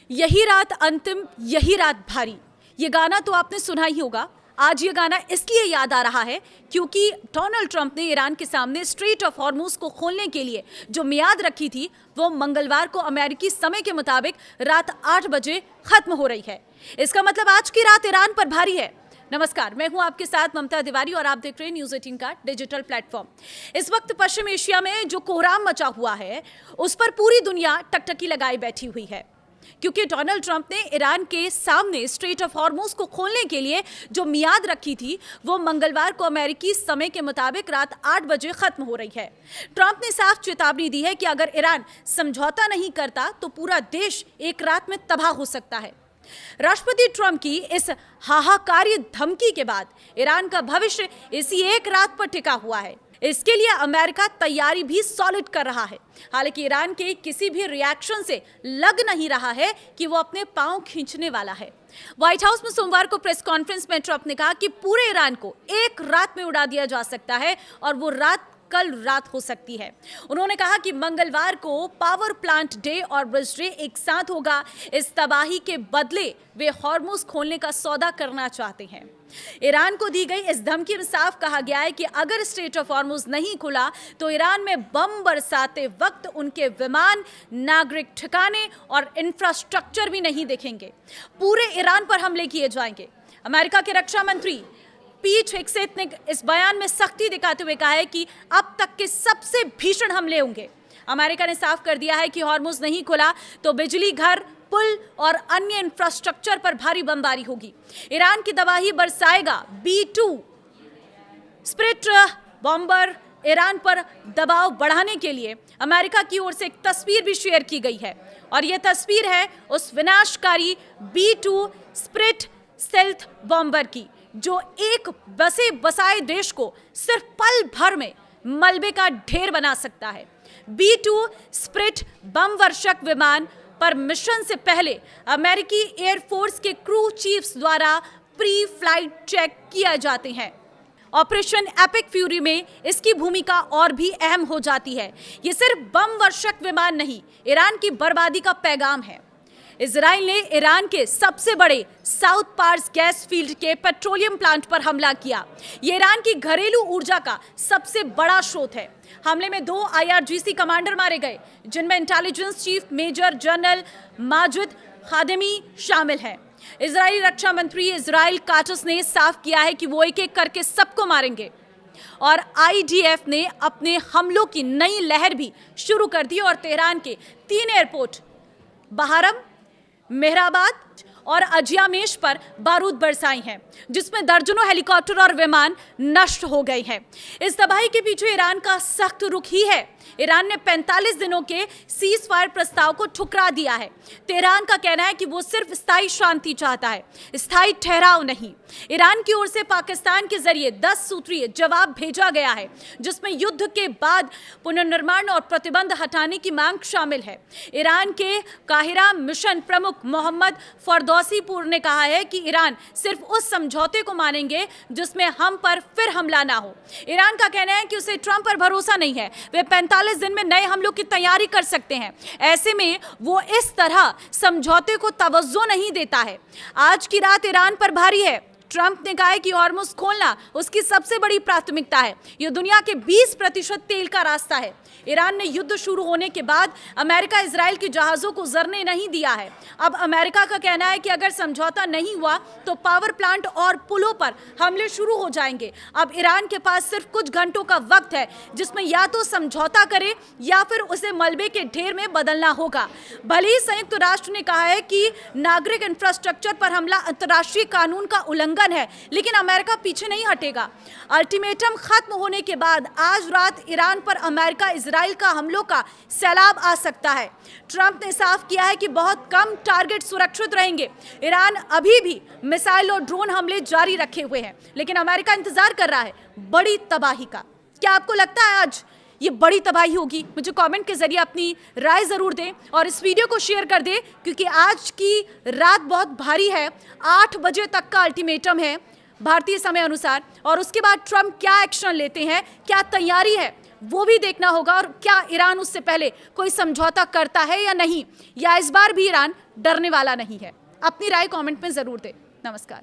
यही रात अंतिम, यही रात भारी। ये गाना तो आपने सुना ही होगा। आज ये गाना इसलिए याद आ रहा है क्योंकि डोनाल्ड ट्रंप ने ईरान के सामने स्ट्रेट ऑफ हॉर्मुज को खोलने के लिए जो मियाद रखी थी वो मंगलवार को अमेरिकी समय के मुताबिक रात 8 बजे खत्म हो रही है। इसका मतलब आज की रात ईरान पर भारी है। नमस्कार, मैं हूं आपके साथ ममता तिवारी और आप देख रहे हैं न्यूज़ 18 का डिजिटल प्लेटफॉर्म। इस वक्त पश्चिम एशिया में जो कोहराम मचा हुआ है उस पर पूरी दुनिया टकटकी लगाए बैठी हुई है क्योंकि डोनाल्ड ट्रंप ने ईरान के सामने स्ट्रेट ऑफ हॉर्मुज को खोलने के लिए जो मियाद रखी थी वो मंगलवार को अमेरिकी समय के मुताबिक रात 8 बजे खत्म हो रही है। ट्रंप ने साफ चेतावनी दी है कि अगर ईरान समझौता नहीं करता तो पूरा देश एक रात में तबाह हो सकता है। राष्ट्रपति ट्रंप की इस हाहाकारी धमकी के बाद ईरान का भविष्य इसी एक रात पर टिका हुआ है। इसके लिए अमेरिका तैयारी भी सॉलिड कर रहा है। हालांकि ईरान के किसी भी रिएक्शन से लग नहीं रहा है कि वो अपने पांव खींचने वाला है। व्हाइट हाउस में सोमवार को प्रेस कॉन्फ्रेंस में ट्रंप ने कहा कि पूरे ईरान को एक रात में उड़ा दिया जा सकता है और वो रात कल रात हो सकती है। उन्होंने कहा कि मंगलवार को पावर प्लांट डे और ब्रिज डे एक साथ होगा। इस तबाही के बदले वे हॉर्मुज खोलने का सौदा करना चाहते हैं। ईरान को दी गई इस धमकी में साफ कहा गया है कि अगर स्ट्रेट ऑफ हॉर्मुज नहीं खुला तो ईरान में बम बरसाते वक्त उनके विमान, नागरिक ठिकाने और इंफ्रास्ट्रक्चर भी नहीं दिखेंगे। पूरे ईरान पर हमले किए जाएंगे। अमेरिका के रक्षा मंत्री पीट हेगसेथ ने इस बयान में सख्ती दिखाते हुए कहा है कि अब तक के सबसे भीषण हमले होंगे। अमेरिका ने साफ कर दिया है कि हॉर्मुज नहीं खुला तो बिजली घर, पुल और अन्य इंफ्रास्ट्रक्चर पर भारी बमबारी होगी। ईरान की तबाही बरसाएगा B-2 स्प्रिट बॉम्बर। ईरान पर दबाव बढ़ाने के लिए अमेरिका की ओर से एक तस्वीर भी शेयर की गई है और यह तस्वीर है उस विनाशकारी B-2 स्प्रिट स्टेल्थ बॉम्बर की जो एक बसे बसाए देश को सिर्फ पल भर में मलबे का ढेर बना सकता है। B-2 स्प्रिट बम वर्षक विमान पर मिशन से पहले अमेरिकी एयरफोर्स के क्रू चीफ्स द्वारा प्री फ्लाइट चेक किए जाते हैं। ऑपरेशन एपिक फ्यूरी में इसकी भूमिका और भी अहम हो जाती है। ये सिर्फ बम वर्षक विमान नहीं, ईरान की बर्बादी का पैगाम है। इजराइल ने ईरान के सबसे बड़े साउथ पार्स गैस फील्ड के पेट्रोलियम प्लांट पर हमला किया। ये ईरान की घरेलू ऊर्जा का सबसे बड़ा स्रोत है। हमले में 2 IRGC कमांडर मारे गए जिनमें intelligence chief major general Majid Khademi शामिल हैं। इजरायली रक्षा मंत्री इजराइल काटस ने साफ किया है कि वो एक एक करके सबको मारेंगे और IDF ने अपने हमलों की नई लहर भी शुरू कर दी और तेहरान के 3 एयरपोर्ट बहारम, मेहराबाद और अजियामेश पर बारूद बरसाई हैं जिसमें दर्जनों हेलीकॉप्टर और विमान नष्ट हो गए हैं। इस तबाही के पीछे ईरान का सख्त रुख ही है। ईरान ने 45 दिनों के सीज फायर प्रस्ताव को ठुकरा दिया है। तेहरान का कहना है कि वो सिर्फ स्थायी शांति चाहता है, स्थायी ठहराव नहीं। ईरान की ओर से पाकिस्तान के जरिए 10 सूत्रीय जवाब भेजा गया है जिसमें युद्ध के बाद पुनर्निर्माण और प्रतिबंध हटाने की मांग शामिल है। ईरान के काहिरा मिशन प्रमुख मोहम्मद फरदौसीपुर ने कहा है कि ईरान सिर्फ उस समझौते को मानेंगे जिसमें हम पर फिर हमला ना हो। ईरान का कहना है कि उसे ट्रंप पर भरोसा नहीं है। वे 45 दिन में नए हमलों की तैयारी कर सकते हैं। ऐसे में वो इस तरह समझौते को तवज्जो नहीं देता है। आज की रात ईरान पर भारी है। ट्रंप ने कहा है कि हॉर्मुज खोलना उसकी सबसे बड़ी प्राथमिकता है। यह दुनिया के 20% तेल का रास्ता है। ईरान ने युद्ध शुरू होने के बाद अमेरिका इजराइल के जहाज़ों को उतरने नहीं दिया है। अब अमेरिका का कहना है कि अगर समझौता नहीं हुआ तो पावर प्लांट और पुलों पर हमले शुरू हो जाएंगे। अब ईरान के पास सिर्फ कुछ घंटों का वक्त है जिसमें या तो समझौता करे या फिर उसे मलबे के ढेर में बदलना होगा। भले ही संयुक्त राष्ट्र ने कहा है कि नागरिक इंफ्रास्ट्रक्चर पर हमला अंतर्राष्ट्रीय कानून का उल्लंघन है, लेकिन अमेरिका पीछे नहीं हटेगा। अल्टीमेटम खत्म होने के बाद आज रात ईरान पर अमेरिका इजराइल का हमलों का सैलाब आ सकता है। ट्रंप ने साफ किया है कि बहुत कम टारगेट सुरक्षित रहेंगे। ईरान अभी भी मिसाइल और ड्रोन हमले जारी रखे हुए हैं, लेकिन अमेरिका इंतजार कर रहा है बड़ी तबाही का। क्या आपको लगता है आज ये बड़ी तबाही होगी? मुझे कमेंट के जरिए अपनी राय जरूर दें और इस वीडियो को शेयर कर दें क्योंकि आज की रात बहुत भारी है। 8 बजे तक का अल्टीमेटम है भारतीय समय अनुसार और उसके बाद ट्रंप क्या एक्शन लेते हैं, क्या तैयारी है, वो भी देखना होगा, और क्या ईरान उससे पहले कोई समझौता करता है या नहीं, या इस बार भी ईरान डरने वाला नहीं है। अपनी राय कमेंट में ज़रूर दें। नमस्कार।